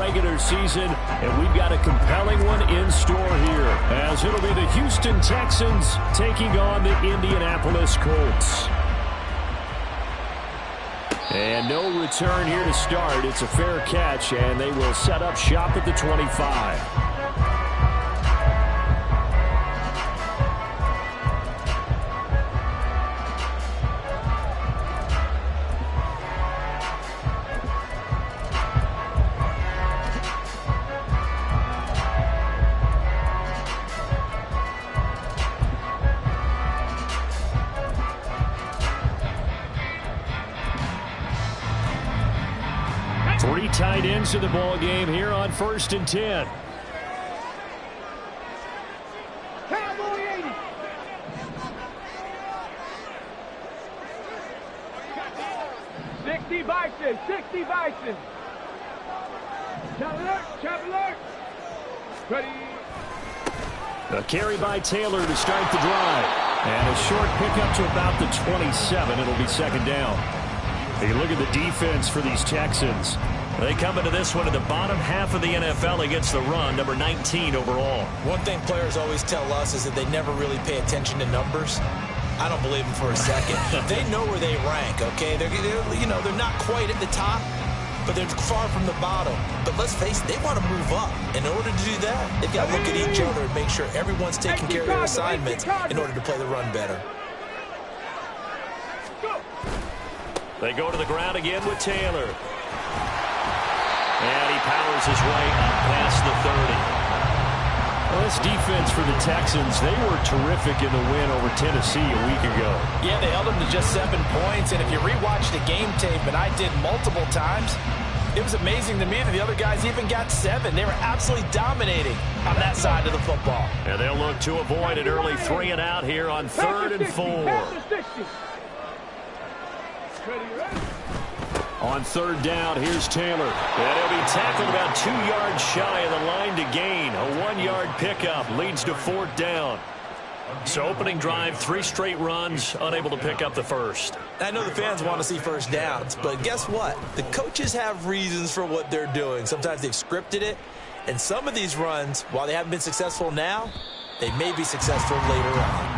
regular season, and we've got a compelling one in store here, as it'll be the Houston Texans taking on the Indianapolis Colts. And no return here to start. It's a fair catch, and they will set up shop at the 25. 3 tight ends to the ball game here on 1st and 10. Cowboy 80. 60 Bison, 60 Bison. Chop alert. Ready. A carry by Taylor to start the drive. And a short pickup to about the 27. It'll be 2nd down. Hey, look at the defense for these Texans. They come into this one in the bottom half of the NFL against the run, number 19 overall. One thing players always tell us is that they never really pay attention to numbers. I don't believe them for a second. They know where they rank, okay? They're not quite at the top, but they're far from the bottom. But let's face it, they want to move up. In order to do that, they've got to look at each other and make sure everyone's taking care of their assignments in order to play the run better. They go to the ground again with Taylor. And he powers his way up past the 30. Well, this defense for the Texans, they were terrific in the win over Tennessee a week ago. Yeah, they held them to just 7 points. And if you rewatch the game tape, and I did multiple times, it was amazing to me that the other guys even got 7. They were absolutely dominating on that side of the football. And they'll look to avoid an early 3 and out here on 3rd and 4. On 3rd down, here's Taylor. And he'll be tackled about 2 yards shy of the line to gain. A 1-yard pickup leads to 4th down. So opening drive, 3 straight runs, unable to pick up the first. I know the fans want to see first downs, but guess what? The coaches have reasons for what they're doing. Sometimes they've scripted it, and some of these runs, while they haven't been successful now, they may be successful later on.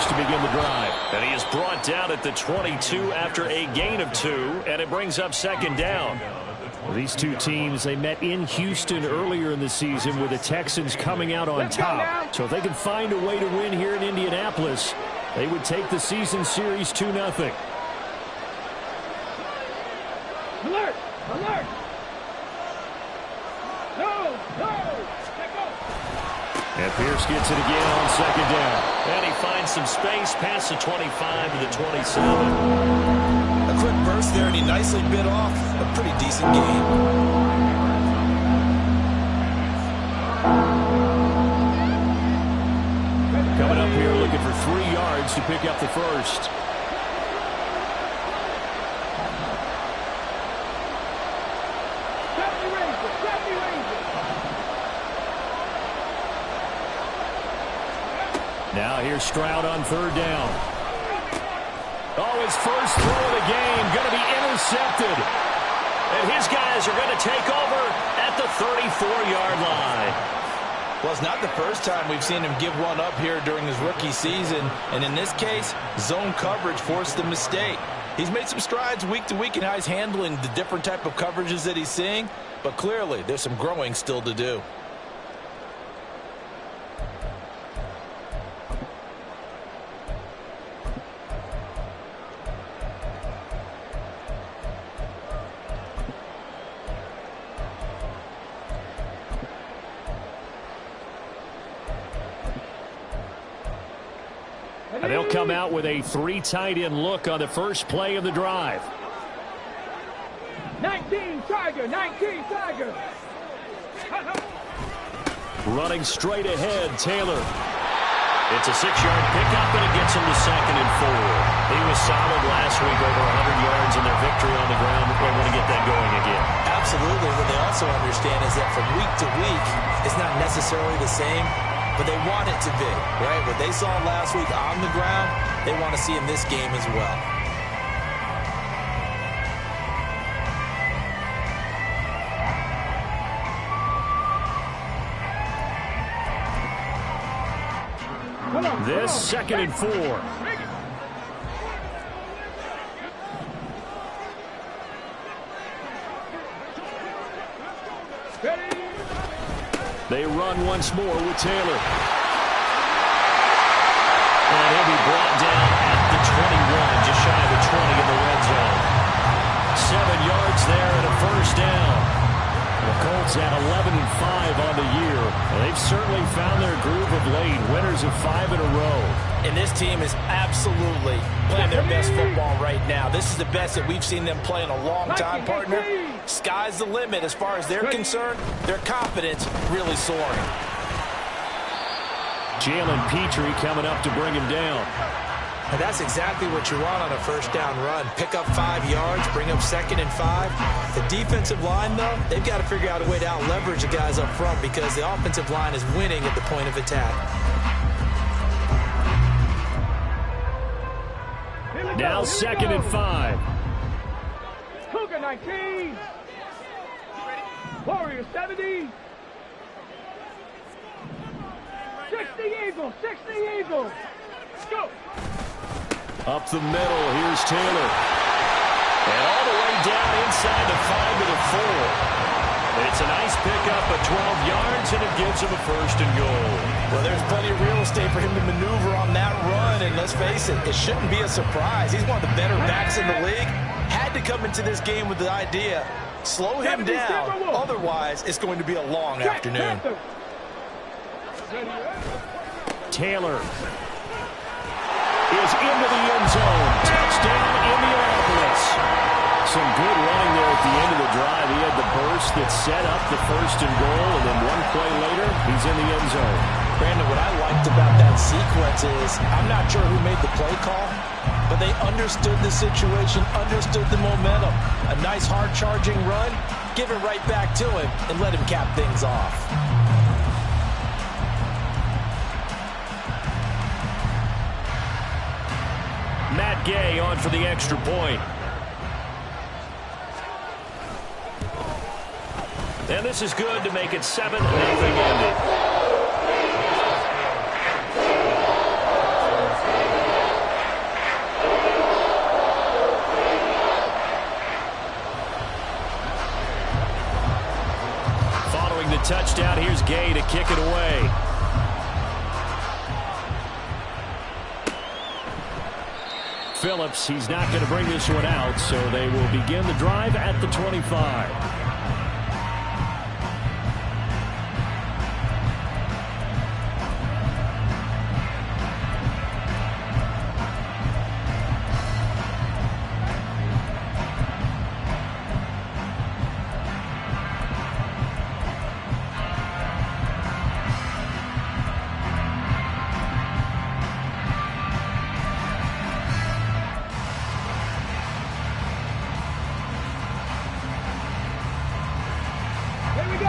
To begin the drive. And he is brought down at the 22 after a gain of 2, and it brings up 2nd down. Well, these two teams, they met in Houston earlier in the season with the Texans coming out on top. So if they can find a way to win here in Indianapolis, they would take the season series 2-0. Alert! Alert! No! And Pierce gets it again on 2nd down. And he finds some space past the 25 to the 27. A quick burst there, and he nicely bit off a pretty decent game. Coming up here looking for 3 yards to pick up the first. Now here's Stroud on 3rd down. Oh, his first throw of the game going to be intercepted. And his guys are going to take over at the 34-yard line. Well, it's not the first time we've seen him give one up here during his rookie season. And in this case, zone coverage forced the mistake. He's made some strides week to week in how he's handling the different type of coverages that he's seeing. But clearly, there's some growing still to do. And they'll come out with a 3 tight end look on the first play of the drive. 19 Tiger, 19 Tiger. Running straight ahead, Taylor. It's a 6-yard pickup, and it gets him to 2nd and 4. He was solid last week, over 100 yards in their victory on the ground. They want to get that going again. Absolutely. What they also understand is that from week to week, it's not necessarily the same, but they want it to be, right? What they saw last week on the ground, they want to see in this game as well. This 2nd and 4. They run once more with Taylor. And he'll be brought down at the 21, just shy of the 20 in the red zone. 7 yards there and a first down. The Colts at 11-5 on the year. They've certainly found their groove of late. Winners of 5 in a row. And this team is absolutely playing their best football right now. This is the best that we've seen them play in a long time, partner. Sky's the limit as far as they're concerned. Their confidence really soaring. Jalen Petrie coming up to bring him down. And that's exactly what you want on a first down run. Pick up 5 yards, bring up 2nd and 5. The defensive line, though, they've got to figure out a way to out-leverage the guys up front because the offensive line is winning at the point of attack. Now 2nd and 5. Cougar 19. Warrior 70. 60 Eagles, 60 Eagles. Go. Up the middle, here's Taylor. And all the way down inside the 5 to the 4. It's a nice pickup of 12 yards, and it gives him a 1st and goal. Well, there's plenty of real estate for him to maneuver on that run, and let's face it, it shouldn't be a surprise. He's one of the better backs in the league. Had to come into this game with the idea, slow him down, otherwise it's going to be a long afternoon. Taylor is into the end zone. Touchdown, Indianapolis. Some good running there at the end of the drive. He had the burst that set up the 1st and goal, and then one play later, he's in the end zone. Brandon, what I liked about that sequence is I'm not sure who made the play call, but they understood the situation, understood the momentum. A nice hard-charging run, give it right back to him, and let him cap things off. Matt Gay on for the extra point. And this is good to make it 7-0 ending. Following the touchdown, here's Gay to kick it away. Phillips, he's not going to bring this one out, so they will begin the drive at the 25.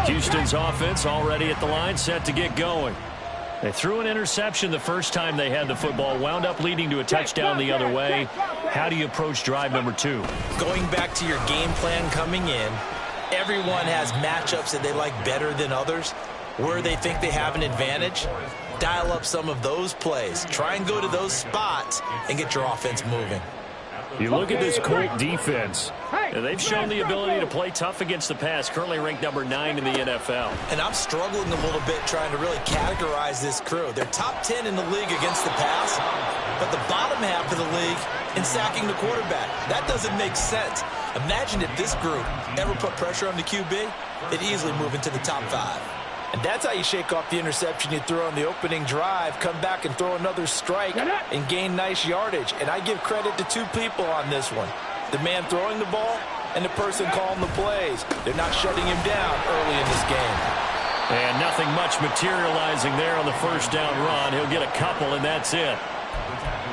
Houston's offense already at the line, set to get going. They threw an interception the first time they had the football, wound up leading to a touchdown the other way. How do you approach drive number 2? Going back to your game plan coming in, everyone has matchups that they like better than others. Where they think they have an advantage, dial up some of those plays. Try and go to those spots and get your offense moving. You look at this Colt defense. They've shown the ability to play tough against the pass, currently ranked number 9 in the NFL. And I'm struggling a little bit trying to really categorize this crew. They're top 10 in the league against the pass, but the bottom half of the league in sacking the quarterback. That doesn't make sense. Imagine if this group ever put pressure on the QB, they'd easily move into the top 5. And that's how you shake off the interception you throw on the opening drive, come back and throw another strike and gain nice yardage. And I give credit to two people on this one. The man throwing the ball and the person calling the plays. They're not shutting him down early in this game. And nothing much materializing there on the first down run. He'll get a couple, and that's it.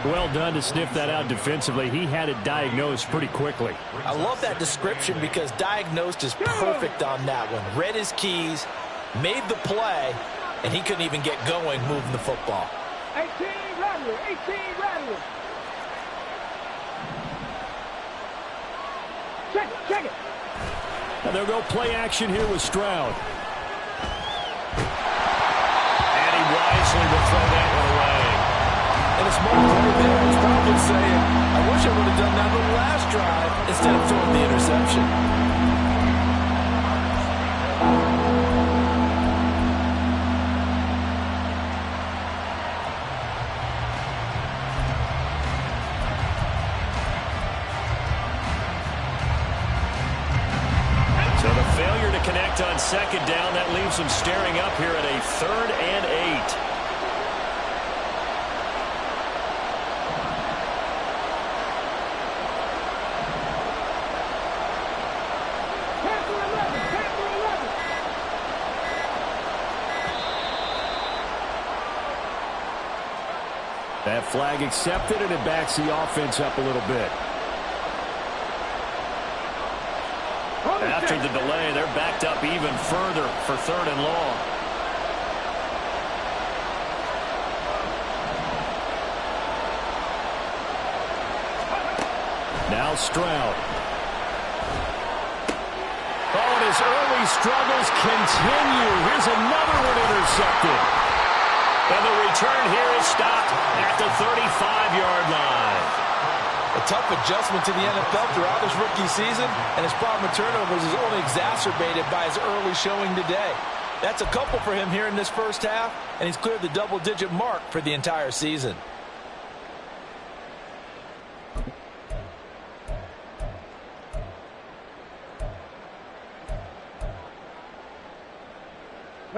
Well done to sniff that out defensively. He had it diagnosed pretty quickly. I love that description because diagnosed is perfect on that one. Read his keys, made the play, and he couldn't even get going moving the football. 18 Rattler, 18 Rattler. Check it. And they'll go play action here with Stroud. And he wisely will throw that one away. And a small player there is probably saying, I wish I would have done that on the last drive instead of throwing the interception. Connect on second down. That leaves them staring up here at a 3rd and 8. That flag accepted, and it backs the offense up a little bit. After the delay, they're backed up even further for 3rd and long. Now Stroud. Oh, and his early struggles continue. Here's another one intercepted. And the return here is stopped at the 35-yard line. A tough adjustment to the NFL throughout his rookie season, and his problem with turnovers is only exacerbated by his early showing today. That's a couple for him here in this first half, and he's cleared the double-digit mark for the entire season.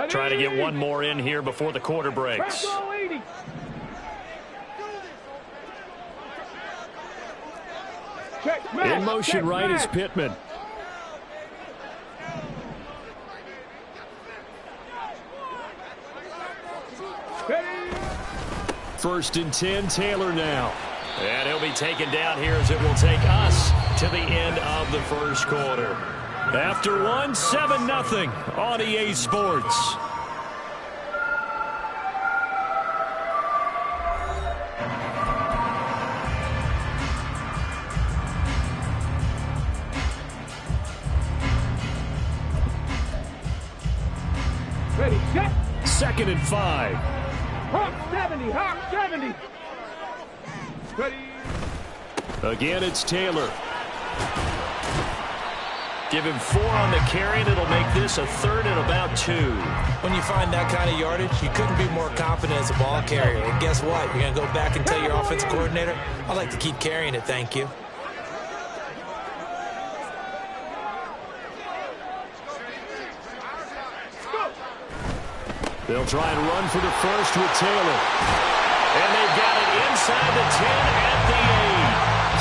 Trying to get one more in here before the quarter breaks. In motion right is Pittman. First and 10, Taylor now. And he'll be taken down here as it will take us to the end of the first quarter. After one, 7-0 on EA Sports. Ready, set. 2nd and 5. Hawk 70, Hawk 70. Ready. Again, it's Taylor. Give him 4 on the carry, and it'll make this a 3rd and about 2. When you find that kind of yardage, you couldn't be more confident as a ball carrier. And guess what? You're going to go back and tell your offensive coordinator, I'd like to keep carrying it, thank you. They'll try and run for the first with Taylor. And they've got it inside the 10 at the 8.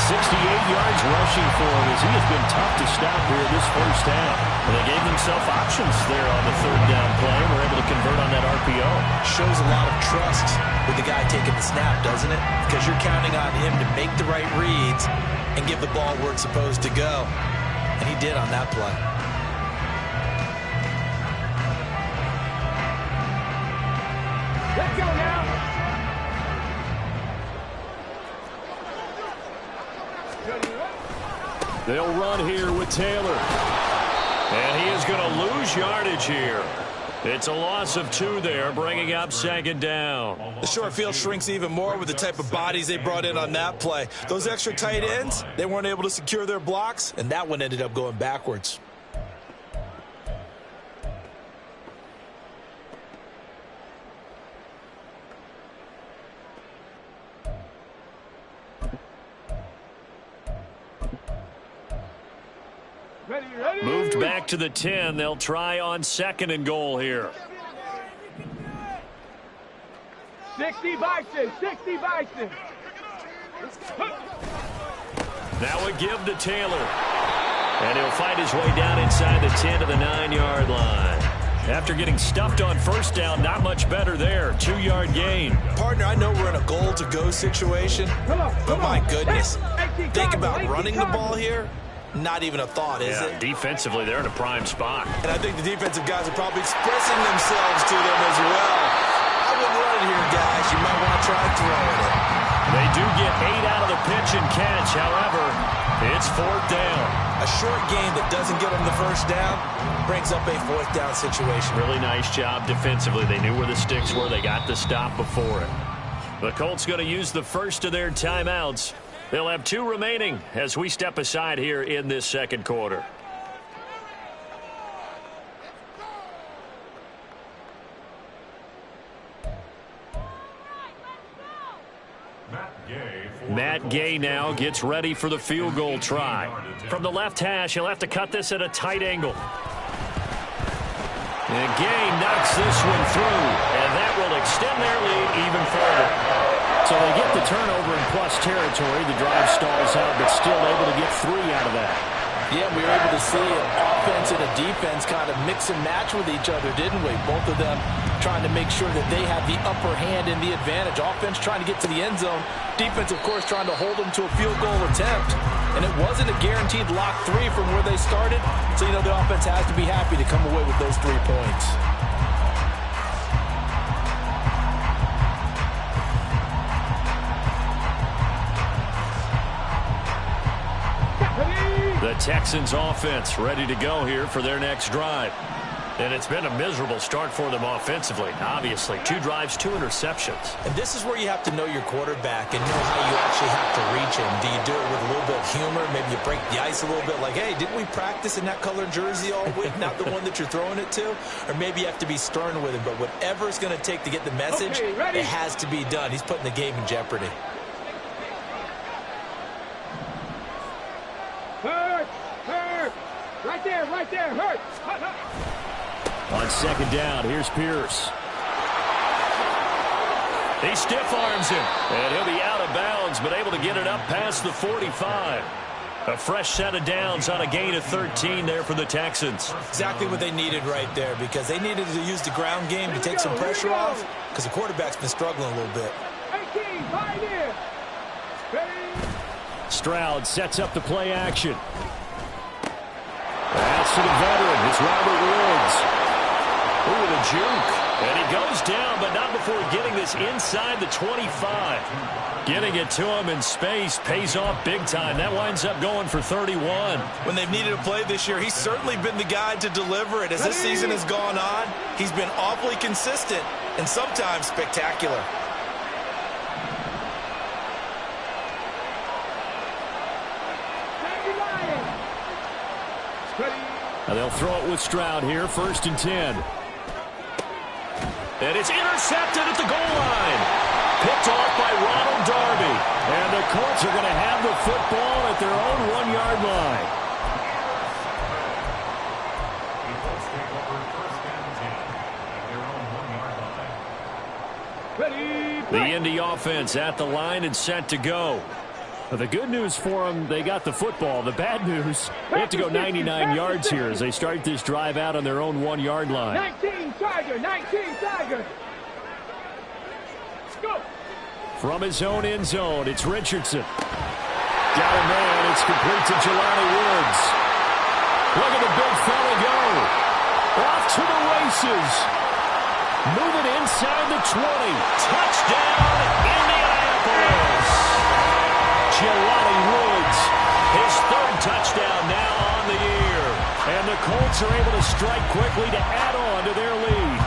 68 yards rushing for him as he has been tough to stop here this first half. And they gave themselves options there on the 3rd down play and were able to convert on that RPO. Shows a lot of trust with the guy taking the snap, doesn't it? Because you're counting on him to make the right reads and give the ball where it's supposed to go. And he did on that play. Let's go now. They'll run here with Taylor. And he is going to lose yardage here. It's a loss of 2 there, bringing up 2nd down. The short field shrinks even more with the type of bodies they brought in on that play. Those extra tight ends, they weren't able to secure their blocks, and that one ended up going backwards. Ready. Moved back to the 10. They'll try on 2nd and goal here. 60 Bison, 60 Bison. Now a give to Taylor. And he'll fight his way down inside the 10 to the 9-yard line. After getting stuffed on first down, not much better there. 2-yard gain. Partner, I know we're in a goal-to-go situation, but my goodness, think about running the ball here. Not even a thought, is it? Defensively, they're in a prime spot. And I think the defensive guys are probably expressing themselves to them as well. I wouldn't run it here, guys. You might want to try throwing it. They do get 8 out of the pitch and catch. However, it's 4th down. A short game that doesn't get them the first down brings up a 4th down situation. Really nice job defensively. They knew where the sticks were. They got the stop before it. The Colts going to use the first of their timeouts. They'll have 2 remaining as we step aside here in this second quarter. Matt Gay now gets ready for the field goal try. From the left hash, he'll have to cut this at a tight angle. And Gay knocks this one through, and that will extend their lead even further. So they get the turnover in plus territory. The drive stalls out, but still able to get 3 out of that. Yeah, we were able to see an offense and a defense kind of mix and match with each other, didn't we? Both of them trying to make sure that they have the upper hand and the advantage. Offense trying to get to the end zone. Defense, of course, trying to hold them to a field goal attempt. And it wasn't a guaranteed lock 3 from where they started. So, you know, the offense has to be happy to come away with those 3 points. The Texans offense ready to go here for their next drive. And it's been a miserable start for them offensively. Obviously, 2 drives, 2 interceptions. And this is where you have to know your quarterback and know how you actually have to reach him. Do you do it with a little bit of humor? Maybe you break the ice a little bit like, hey, didn't we practice in that colored jersey all week? Not the one that you're throwing it to? Or maybe you have to be stern with him. But whatever it's going to take to get the message, it has to be done. He's putting the game in jeopardy. Hurt! Hurt! Right there, hurt! On second down, here's Pierce. He stiff arms him, and he'll be out of bounds, but able to get it up past the 45. A fresh set of downs on a gain of 13 there for the Texans. Exactly what they needed right there, because they needed to use the ground game to take some pressure off, because the quarterback's been struggling a little bit. 18, right here! Stroud sets up the play action. That's to the veteran. It's Robert Woods. Ooh, the juke. And he goes down, but not before getting this inside the 25. Getting it to him in space pays off big time. That winds up going for 31. When they've needed a play this year, he's certainly been the guy to deliver it. As this season has gone on, he's been awfully consistent and sometimes spectacular. Now they'll throw it with Stroud here, 1st and 10. And it's intercepted at the goal line. Picked off by Ronald Darby. And the Colts are going to have the football at their own 1-yard line. The Indy offense at the line and set to go. Well, the good news for them, they got the football. The bad news, they have to go 99 yards here as they start this drive out on their own 1-yard line. 19 Tiger, 19 Tiger. Go. From his own end zone, it's Richardson. Got a man, it's complete to Jelani Woods. Look at the big fella go. Off to the races. Moving inside the 20. Touchdown, Indianapolis. Jelani Woods, his 3rd touchdown now on the year. And the Colts are able to strike quickly to add on to their lead.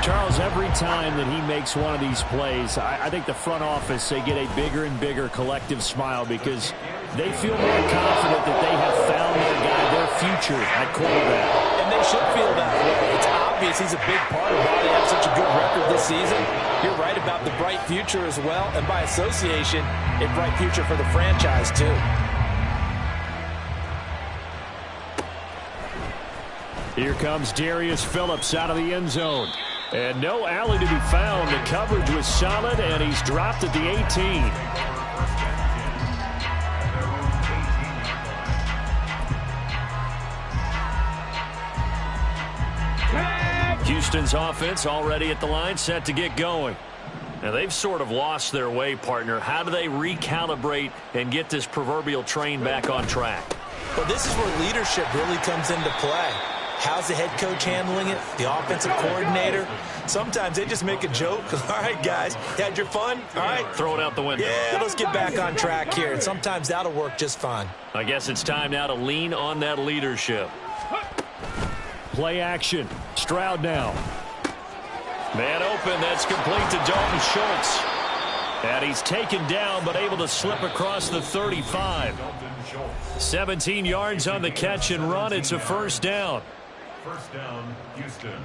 Charles, every time that he makes one of these plays, I think the front office, they get a bigger and bigger collective smile because they feel more confident that they have found their guy, their future at quarterback. And they should feel that way. It's obvious he's a big part of why they have such a good record this season. You're right about the bright future as well, and by association, a bright future for the franchise too. Here comes Darius Phillips out of the end zone. And no alley to be found. The coverage was solid, and he's dropped at the 18. Houston's offense already at the line, set to get going. Now, they've sort of lost their way, partner. How do they recalibrate and get this proverbial train back on track? Well, this is where leadership really comes into play. How's the head coach handling it? The offensive coordinator? Sometimes they just make a joke. All right, guys, had your fun? All right. Throw it out the window. Yeah, let's get back on track here. And sometimes that'll work just fine. I guess it's time now to lean on that leadership. Play action. Stroud now. Man open. That's complete to Dalton Schultz. And he's taken down but able to slip across the 35. 17 yards on the catch and run. It's a first down. First down, Houston.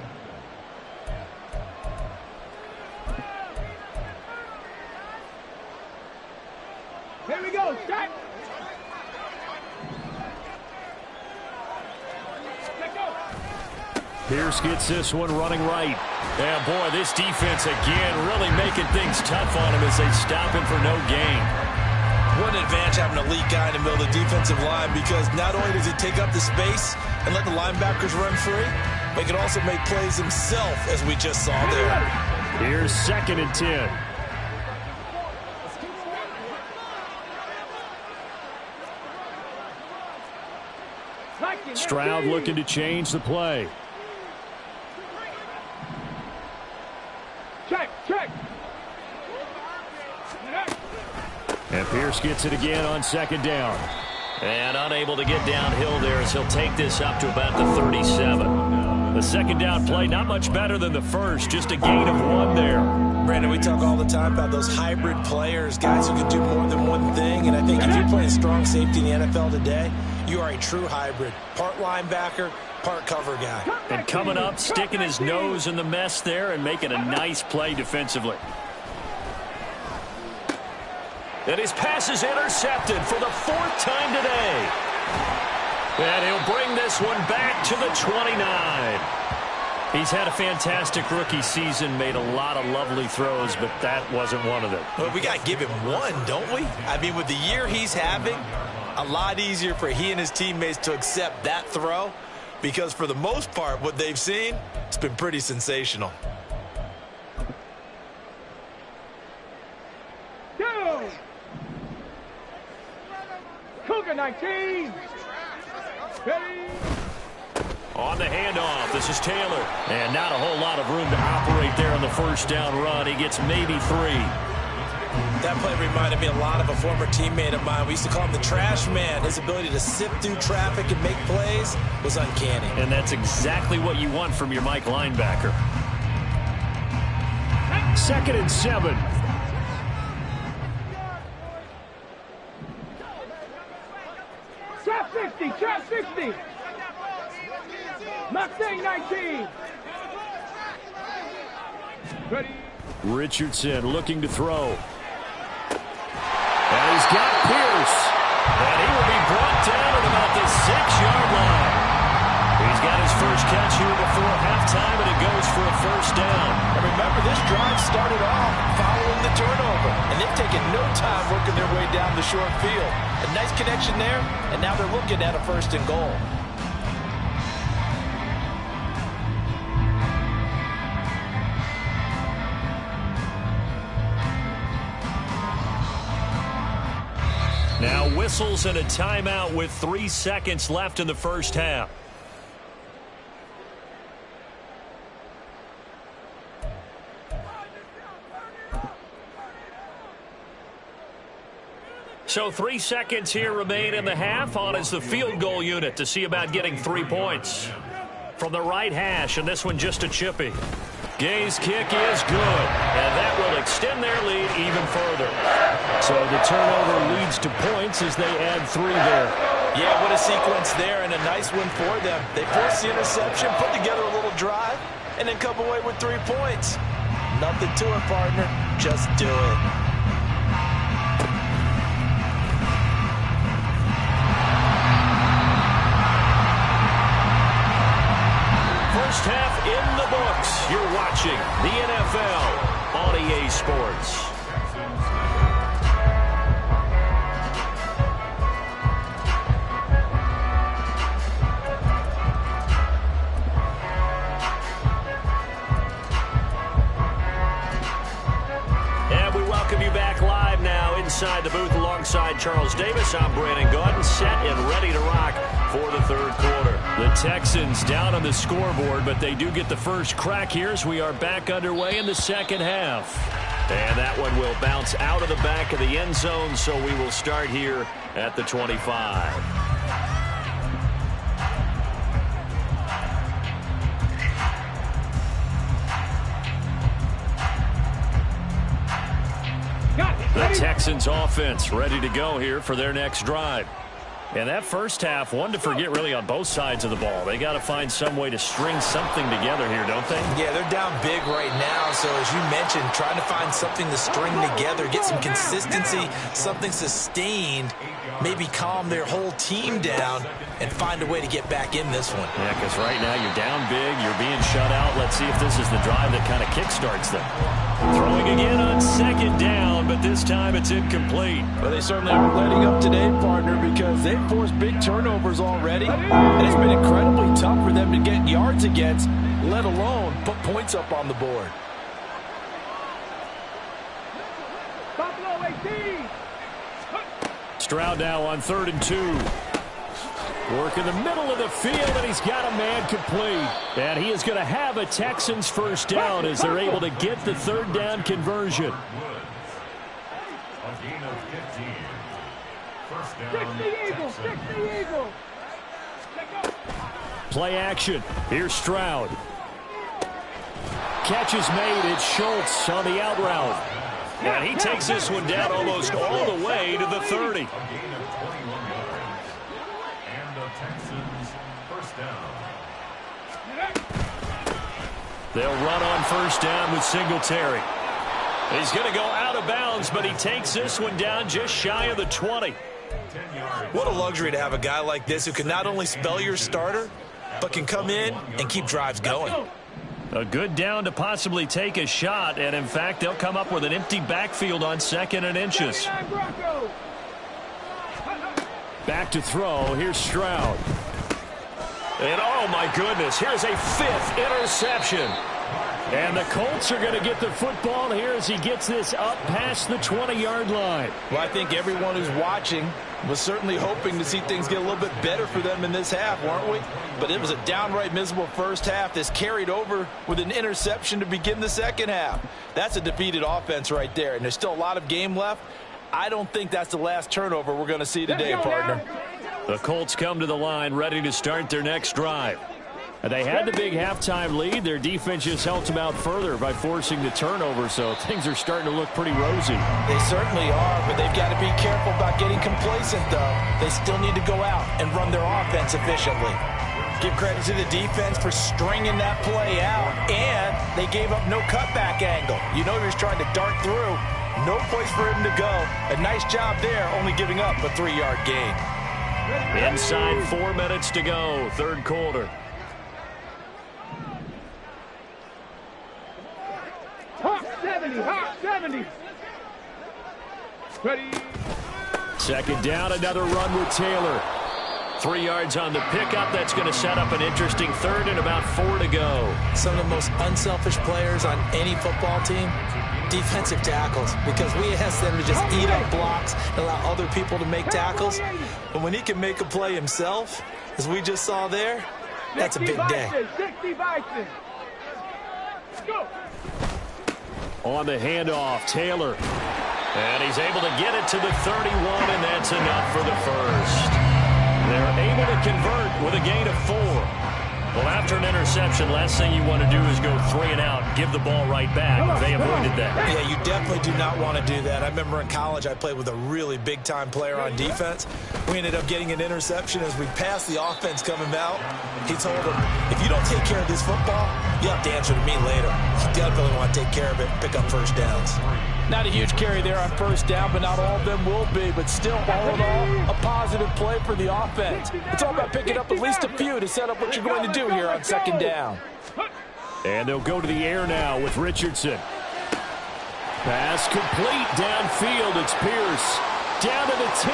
Here we go, start. Let go. Pierce gets this one running right. And boy, this defense again really making things tough on him as they stop him for no gain. What an advantage having an elite guy in the middle of the defensive line, because not only does he take up the space and let the linebackers run free, but he can also make plays himself, as we just saw there. Here's 2nd and 10. Stroud looking to change the play. Check, check. And Pierce gets it again on 2nd down. And unable to get downhill there as he'll take this up to about the 37. The 2nd down play not much better than the first, just a gain of 1 there. Brandon, we talk all the time about those hybrid players, guys who can do more than one thing. And I think if you're playing strong safety in the NFL today, you are a true hybrid. Part linebacker, part cover guy. And coming up, sticking his nose in the mess there and making a nice play defensively. And his pass is intercepted for the 4th time today. And he'll bring this one back to the 29. He's had a fantastic rookie season, made a lot of lovely throws, but that wasn't one of them. Well, we got to give him one, don't we? I mean, with the year he's having, a lot easier for he and his teammates to accept that throw, because for the most part, what they've seen, it's been pretty sensational. Go! Cougar 19. Ready? On the handoff, this is Taylor. And not a whole lot of room to operate there on the first down run. He gets maybe 3. That play reminded me a lot of a former teammate of mine. We used to call him the trash man. His ability to sift through traffic and make plays was uncanny. And that's exactly what you want from your Mike linebacker. 2nd and 7. Trap 60, trap 60. Mustang 19. Ready? Richardson looking to throw. And he's got Pierce. And he will be brought down at about the 6-yard line. He's got his first catch here before halftime, and it goes for a first down. And remember, this drive started off following the turnover, and they've taken no time working their way down the short field. A nice connection there, and now they're looking at a 1st and goal. Now whistles and a timeout with 3 seconds left in the first half. So 3 seconds here remain in the half. On is the field goal unit to see about getting 3 points. From the right hash, and this one just a chippy. Gay's kick is good, and that will extend their lead even further. So the turnover leads to points as they add 3 there. Yeah, what a sequence there, and a nice one for them. They forced the interception, put together a little drive, and then come away with 3 points. Nothing to it, partner. Just do it. First half in the books. You're watching watching the NFL on EA Sports. Inside the booth alongside Charles Davis, I'm Brandon Gaudin, set and ready to rock for the third quarter. The Texans down on the scoreboard, but they do get the first crack here as we are back underway in the second half. And that one will bounce out of the back of the end zone, so we will start here at the 25. The Texans offense ready to go here for their next drive. And that first half, one to forget really on both sides of the ball. They got to find some way to string something together here, don't they? Yeah, they're down big right now. So as you mentioned, trying to find something to string together, get some consistency, something sustained, maybe calm their whole team down and find a way to get back in this one. Yeah, because right now you're down big, you're being shut out. Let's see if this is the drive that kind of kickstarts them. Throwing again on second down, but this time it's incomplete. Well, they certainly aren't letting up today, partner, because they've forced big turnovers already. And it's been incredibly tough for them to get yards against, let alone put points up on the board. Buffalo 18. Stroud now on 3rd and 2. Work in the middle of the field, and he's got a man complete. And he is going to have a Texans first down as they're able to get the third down conversion. A gain of 15. First down, 60 Eagles. Play action. Here's Stroud. Catch is made. It's Schultz on the out route. And he takes this one down almost all the way to the 30. a gain of 21 yards. And the Texans first down. They'll run on first down with Singletary. He's going to go out of bounds, but he takes this one down just shy of the 20. 10 yards. What a luxury to have a guy like this who can not only spell your starter, but can come in and keep drives going. A good down to possibly take a shot, and in fact, they'll come up with an empty backfield on 2nd and inches. Back to throw. Here's Stroud. And oh my goodness, here's a 5th interception. And the Colts are going to get the football here as he gets this up past the 20-yard line. Well, I think everyone who's watching was certainly hoping to see things get a little bit better for them in this half, weren't we? But it was a downright miserable first half that's carried over with an interception to begin the second half. That's a defeated offense right there, and there's still a lot of game left. I don't think that's the last turnover we're going to see today, partner. The Colts come to the line ready to start their next drive. They had the big halftime lead. Their defense just helped them out further by forcing the turnover, so things are starting to look pretty rosy. They certainly are, but they've got to be careful about getting complacent, though. They still need to go out and run their offense efficiently. Give credit to the defense for stringing that play out, and they gave up no cutback angle. You know he was trying to dart through. No place for him to go. A nice job there, only giving up a 3-yard gain. Inside 4 minutes to go, third quarter. Hot 70. Ready. Second down, another run with Taylor. 3 yards on the pickup. That's going to set up an interesting third and about 4 to go. Some of the most unselfish players on any football team, defensive tackles, because we ask them to just eat up blocks and allow other people to make tackles. But when he can make a play himself, as we just saw there, that's a big day. 60 Bison. Go. On the handoff, Taylor. And he's able to get it to the 31, and that's enough for the first. They're able to convert with a gain of 4. Well, after an interception, last thing you want to do is go 3 and out, give the ball right back. They avoided that. Yeah, you definitely do not want to do that. I remember in college I played with a really big-time player on defense. We ended up getting an interception as we passed the offense coming out. He told him, if you don't take care of this football, you have to answer to me later. You definitely want to take care of it, pick up first downs. Not a huge carry there on first down, but not all of them will be. But still, all in all, a positive play for the offense. It's all about picking up at least a few to set up what you're going to do here on second down. And they'll go to the air now with Richardson. Pass complete downfield. It's Pierce. Down to the 10.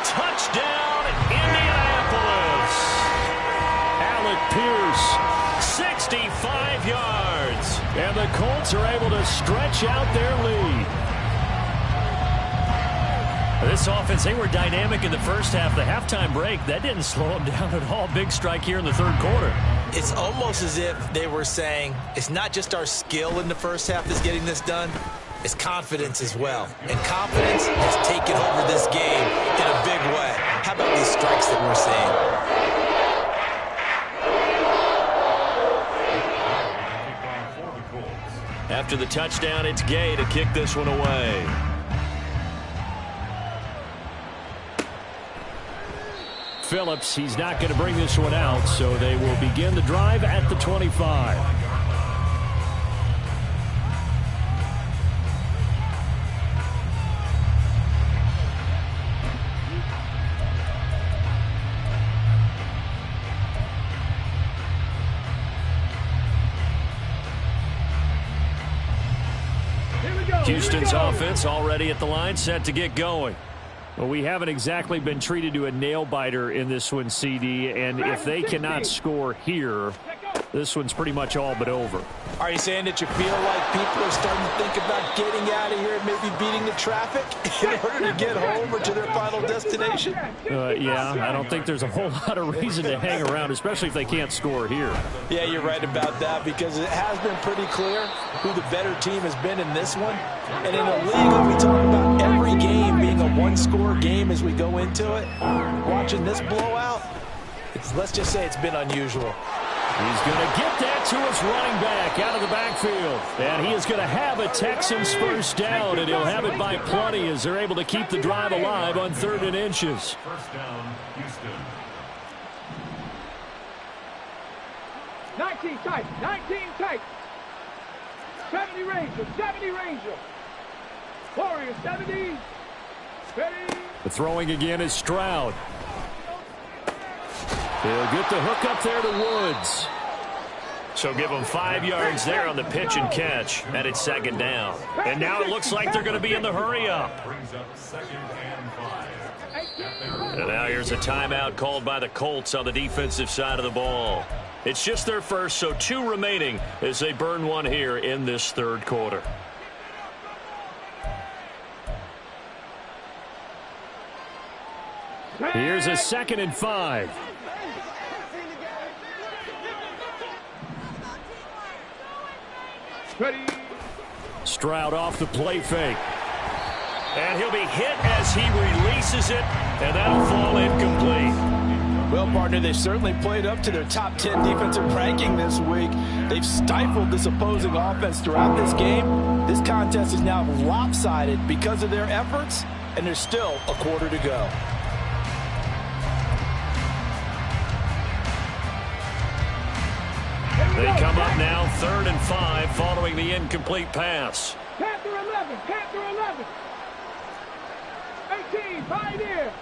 Touchdown, Indianapolis. Alec Pierce, 65 yards. And the Colts are able to stretch out their lead. This offense, they were dynamic in the first half. The halftime break, that didn't slow them down at all. Big strike here in the third quarter. It's almost as if they were saying, it's not just our skill in the first half that's getting this done, it's confidence as well. And confidence has taken over this game in a big way. How about these strikes that we're seeing? After the touchdown, it's Gay to kick this one away. Phillips, he's not going to bring this one out, so they will begin the drive at the 25. Houston's offense already at the line, set to get going. Well, we haven't exactly been treated to a nail-biter in this one, CD, and if they cannot score here, this one's pretty much all but over. Are you saying that you feel like people are starting to think about getting out of here and maybe beating the traffic in order to get home or to their final destination? Yeah, I don't think there's a whole lot of reason to hang around, especially if they can't score here. Yeah, you're right about that, because it has been pretty clear who the better team has been in this one. And in a league that we talk about every game being a one-score game as we go into it, watching this blowout, let's just say it's been unusual. He's going to get that to his running back out of the backfield. And he is going to have a Texans first down, and he'll have it by plenty as they're able to keep the drive alive on 3rd and inches. First down, Houston. 19 tight, 19 tight. 70 Ranger, 70 Ranger. Warrior, 70. Ready. The throwing again is Stroud. He'll get the hook up there to Woods. So give them 5 yards there on the pitch and catch, and it's 2nd down. And now it looks like they're going to be in the hurry up. Brings up 2nd and 5. And now here's a timeout called by the Colts on the defensive side of the ball. It's just their first, so 2 remaining as they burn one here in this 3rd quarter. Here's a 2nd and 5. Ready. Stroud off the play fake. And he'll be hit as he releases it, and that'll fall incomplete. Well, partner, they've certainly played up to their top 10 defensive ranking this week. They've stifled this opposing offense throughout this game. This contest is now lopsided because of their efforts, and there's still a quarter to go. They come up now 3rd and 5 following the incomplete pass. Panther 11, Panther 11. 18, Pioneer.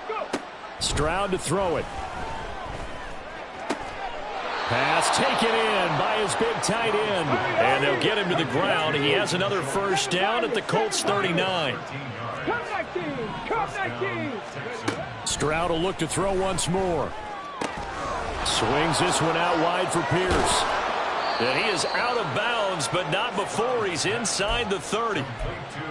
Go. Stroud to throw it. Pass taken in by his big tight end. And they'll get him to the ground. He has another first down at the Colts 39. Come 19, come 19. Stroud will look to throw once more. Swings this one out wide for Pierce. And he is out of bounds, but not before he's inside the 30.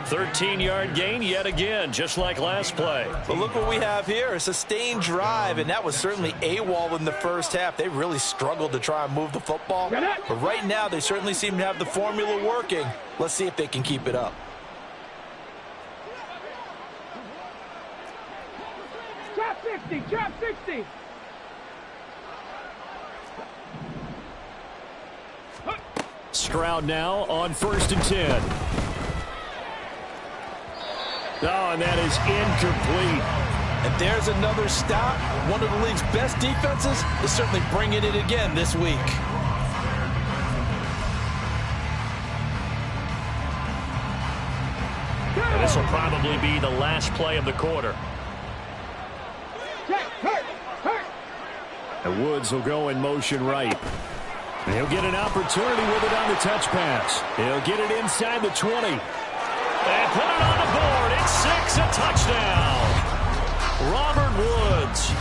13-yard gain yet again, just like last play. But look what we have here, a sustained drive, and that was certainly AWOL in the first half. They really struggled to try and move the football. But right now, they certainly seem to have the formula working. Let's see if they can keep it up. Trap 60, trap 60. Stroud now on 1st and 10. Oh, and that is incomplete. And there's another stop. One of the league's best defenses is certainly bringing it again this week. And this will probably be the last play of the quarter. Check, hurt, hurt. And Woods will go in motion right. And he'll get an opportunity with it on the touch pass. He'll get it inside the 20. And put it on the board. It's 6, a touchdown. Robert Woods,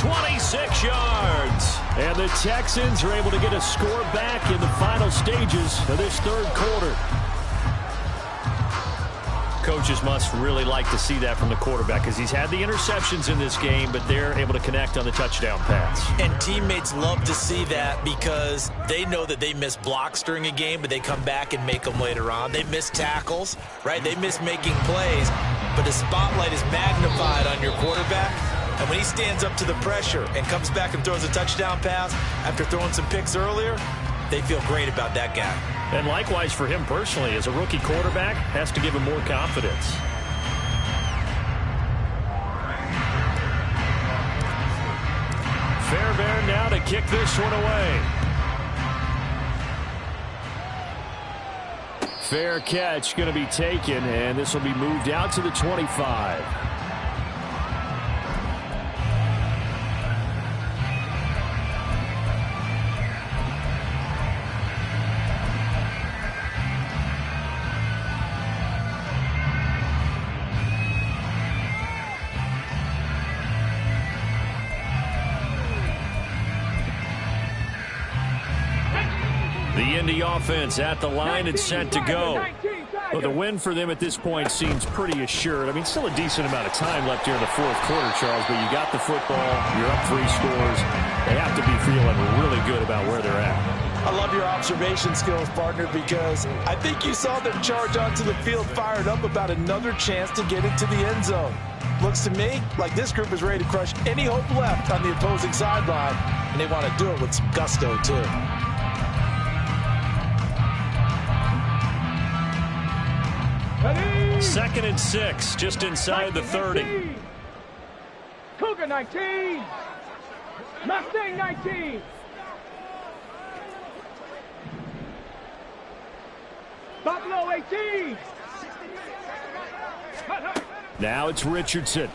26 yards. And the Texans are able to get a score back in the final stages of this third quarter. Coaches must really like to see that from the quarterback because he's had the interceptions in this game, but they're able to connect on the touchdown pass. And teammates love to see that because they know that they miss blocks during a game, but they come back and make them later on. They miss tackles, right? They miss making plays, but the spotlight is magnified on your quarterback. And when he stands up to the pressure and comes back and throws a touchdown pass after throwing some picks earlier, they feel great about that guy. And likewise for him personally, as a rookie quarterback, has to give him more confidence. Fairbairn now to kick this one away. Fair catch going to be taken, and this will be moved out to the 25. The Indy offense at the line and set to go. Well, the win for them at this point seems pretty assured. I mean, still a decent amount of time left here in the fourth quarter, Charles, but you got the football, you're up 3 scores. They have to be feeling really good about where they're at. I love your observation skills, partner, because I think you saw them charge onto the field fired up about another chance to get into the end zone. Looks to me like this group is ready to crush any hope left on the opposing sideline, and they want to do it with some gusto, too. Second and 6, just inside the 30. Cougar 19. Mustang 19. Buffalo 18. Now it's Richardson.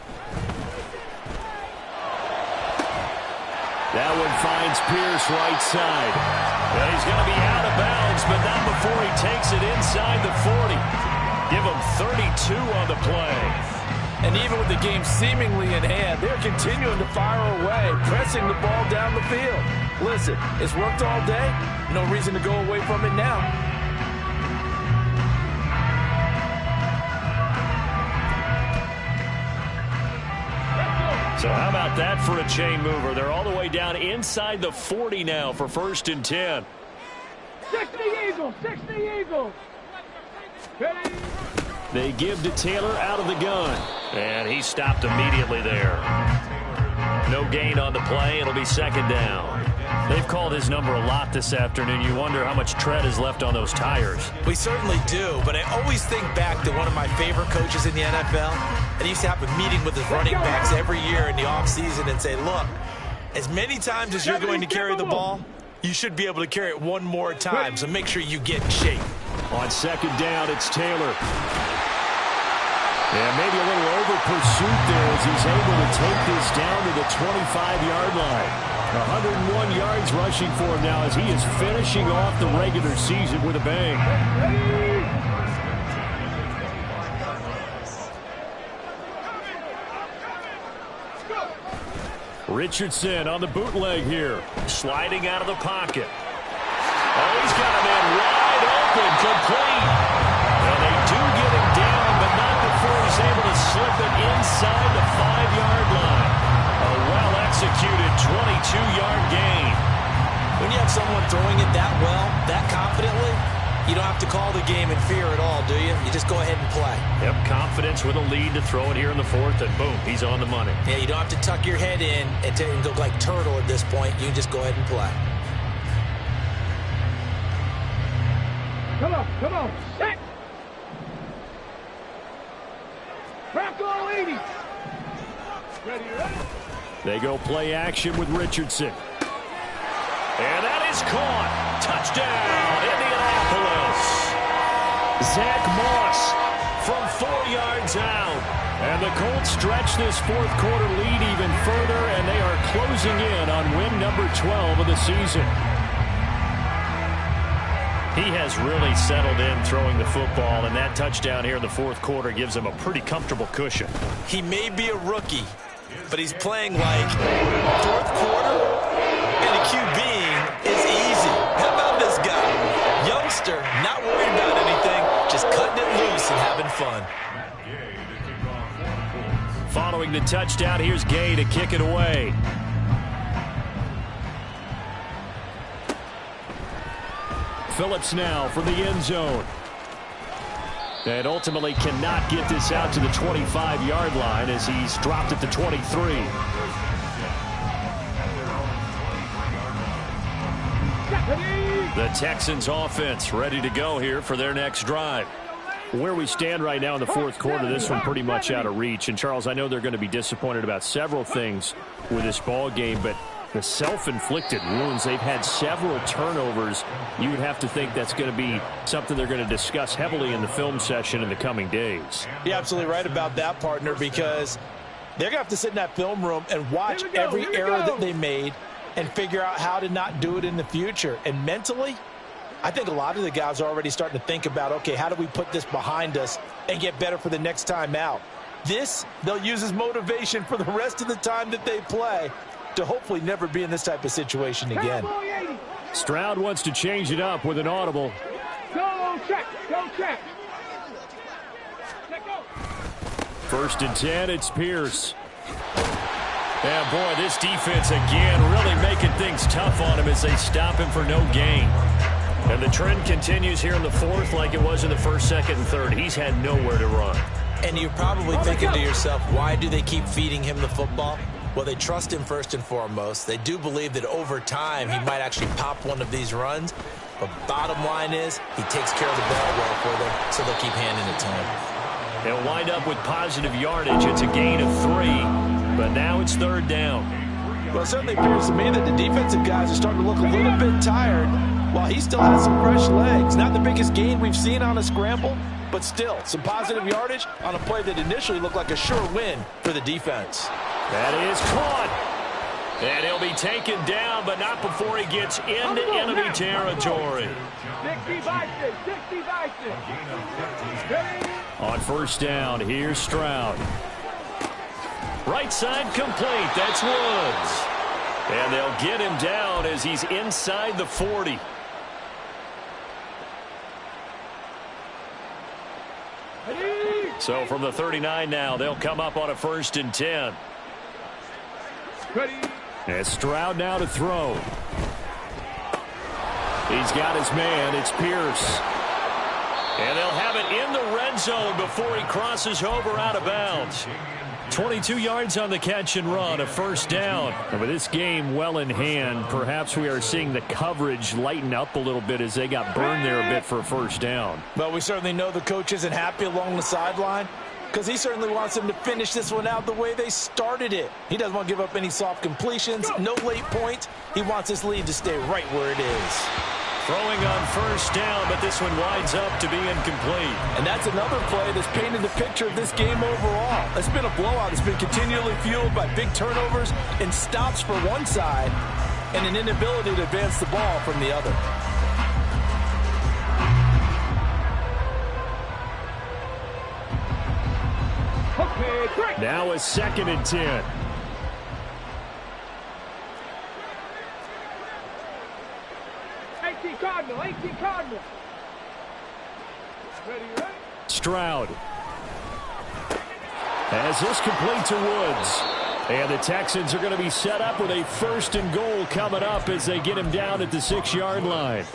That one finds Pierce right side. Well, he's going to be out of bounds, but not before he takes it inside the 40. Give him 32 on the play. And even with the game seemingly in hand, they're continuing to fire away, pressing the ball down the field. Listen, it's worked all day. No reason to go away from it now. So how about that for a chain mover? They're all the way down inside the 40 now for 1st and 10. 60 Eagles, 60 Eagles. They give to Taylor out of the gun. And he stopped immediately there. No gain on the play. It'll be 2nd down. They've called his number a lot this afternoon. You wonder how much tread is left on those tires. We certainly do, but I always think back to one of my favorite coaches in the NFL. And he used to have a meeting with his running backs every year in the offseason and say, look, as many times as you're going to carry the ball, you should be able to carry it one more time, so make sure you get in shape. On 2nd down, it's Taylor. And maybe a little over pursuit there as he's able to take this down to the 25-yard line. 101 yards rushing for him now as he is finishing off the regular season with a bang. Richardson on the bootleg here. Sliding out of the pocket. Oh, he's got a man wide open, complete. And they do get him down, but not before he's able to slip it inside the 5-yard line. A well-executed 22-yard gain. When you have someone throwing it that well, that confidently, you don't have to call the game in fear at all, do you? You just go ahead and play. Yep, confidence with a lead to throw it here in the 4th, and boom, he's on the money. Yeah, you don't have to tuck your head in and go like turtle at this point. You just go ahead and play. Come on, set. Bronco 80. Ready. They go play action with Richardson. And that is caught. Touchdown, Indianapolis. Zach Moss from 4 yards out. And the Colts stretch this fourth quarter lead even further, and they are closing in on win number 12 of the season. He has really settled in throwing the football, and that touchdown here in the fourth quarter gives him a pretty comfortable cushion. He may be a rookie, but he's playing like fourth quarter, and a QBing is easy. How about this guy? Youngster, not worried about anything, just cutting it loose and having fun. Following the touchdown, here's Gay to kick it away. Phillips now from the end zone. And ultimately cannot get this out to the 25-yard line as he's dropped it to 23. The Texans offense ready to go here for their next drive. Where we stand right now in the fourth quarter, this one pretty much out of reach. And, Charles, I know they're going to be disappointed about several things with this ball game, but the self-inflicted wounds, they've had several turnovers. You would have to think that's going to be something they're going to discuss heavily in the film session in the coming days. You're absolutely right about that, partner, because they're going to have to sit in that film room and watch every error that they made and figure out how to not do it in the future. And mentally, I think a lot of the guys are already starting to think about, okay, how do we put this behind us and get better for the next time out? This, they'll use as motivation for the rest of the time that they play to hopefully never be in this type of situation again. Stroud wants to change it up with an audible. Go check. First and 10, it's Pierce. Yeah, boy, this defense again really making things tough on him as they stop him for no gain. And the trend continues here in the fourth like it was in the first, second, and third. He's had nowhere to run. And you're probably thinking to yourself, why do they keep feeding him the football? Well, they trust him first and foremost. They do believe that over time he might actually pop one of these runs. But bottom line is he takes care of the ball well for them, so they'll keep handing it to him. They'll wind up with positive yardage. It's a gain of 3, but now it's third down. Well, it certainly appears to me that the defensive guys are starting to look a little bit tired while he still has some fresh legs. Not the biggest gain we've seen on a scramble, but still some positive yardage on a play that initially looked like a sure win for the defense. That is caught. And he'll be taken down, but not before he gets into enemy territory. 60 On first down, here's Stroud. Right side complete. That's Woods. And they'll get him down as he's inside the 40. So from the 39 now, they'll come up on a first and 10. And Stroud now to throw. He's got his man. It's Pierce. And they'll have it in the red zone before he crosses over out of bounds. 22 yards on the catch and run, a first down. And with this game well in hand, perhaps we are seeing the coverage lighten up a little bit as they got burned there a bit for a first down. Well, we certainly know the coach isn't happy along the sideline because he certainly wants them to finish this one out the way they started it. He doesn't want to give up any soft completions, no late points. He wants this lead to stay right where it is. Throwing on first down, but this one winds up to be incomplete. And that's another play that's painted the picture of this game overall. It's been a blowout. It's been continually fueled by big turnovers and stops for one side and an inability to advance the ball from the other. Now a second and 10. Cardinal. Ready? Stroud. As this complete to Woods. And the Texans are going to be set up with a first and goal coming up as they get him down at the 6-yard line.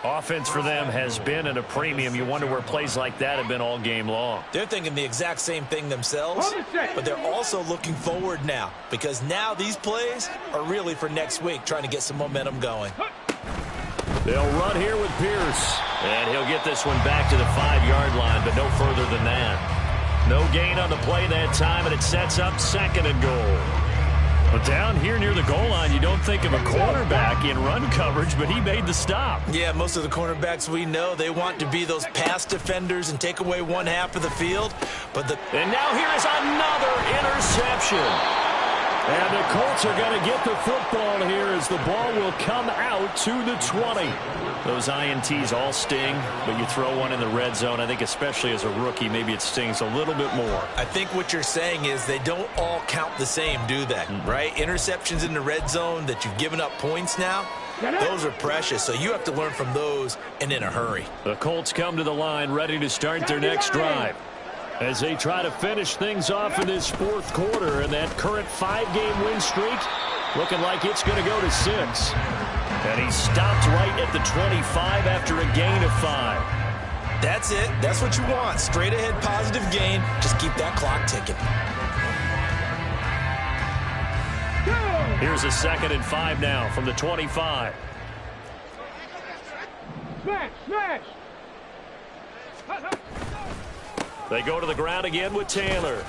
Offense for them has been at a premium. You wonder where plays like that have been all game long. They're thinking the exact same thing themselves, but they're also looking forward now because now these plays are really for next week, trying to get some momentum going. They'll run here with Pierce. And he'll get this one back to the 5-yard line, but no further than that. No gain on the play that time, and it sets up second and goal. But down here near the goal line, you don't think of a cornerback in run coverage, but he made the stop. Yeah, most of the cornerbacks we know, they want to be those pass defenders and take away one half of the field. And now here is another interception. And the Colts are going to get the football here as the ball will come out to the 20. Those INTs all sting, but you throw one in the red zone. I think especially as a rookie, maybe it stings a little bit more. I think what you're saying is they don't all count the same, do they? Right? Interceptions in the red zone that you've given up points now, those are precious. So you have to learn from those and in a hurry. The Colts come to the line ready to start their next drive as they try to finish things off in this fourth quarter, and that current 5-game win streak looking like it's going to go to 6. And he stopped right at the 25 after a gain of 5. That's it. That's what you want. Straight ahead positive gain. Just keep that clock ticking. Here's a 2nd and 5 now from the 25. Smash, smash. They go to the ground again with Taylor.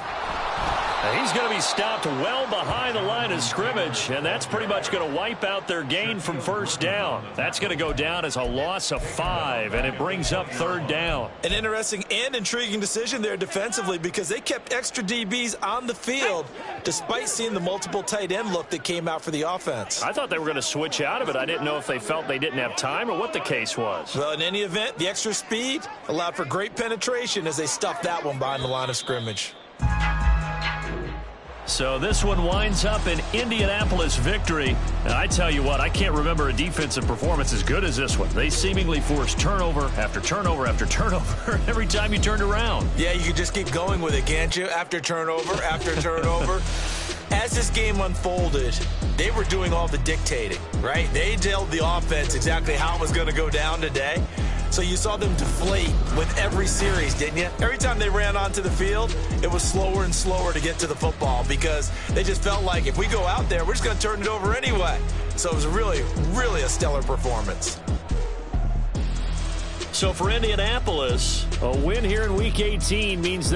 And he's going to be stopped well behind the line of scrimmage, and that's pretty much going to wipe out their gain from first down. That's going to go down as a loss of 5, and it brings up 3rd down. An interesting and intriguing decision there defensively because they kept extra DBs on the field despite seeing the multiple tight end look that came out for the offense. I thought they were going to switch out of it. I didn't know if they felt they didn't have time or what the case was. Well, in any event, the extra speed allowed for great penetration as they stuffed that one behind the line of scrimmage. So this one winds up an Indianapolis victory. And I tell you what, I can't remember a defensive performance as good as this one. They seemingly forced turnover after turnover after turnover every time you turned around. Yeah, you can just keep going with it, can't you? After turnover, after turnover. As this game unfolded, they were doing all the dictating, right? They told the offense exactly how it was going to go down today. So you saw them deflate with every series, didn't you? Every time they ran onto the field, it was slower and slower to get to the football because they just felt like if we go out there, we're just going to turn it over anyway. So it was really, really a stellar performance. So for Indianapolis, a win here in Week 18 means that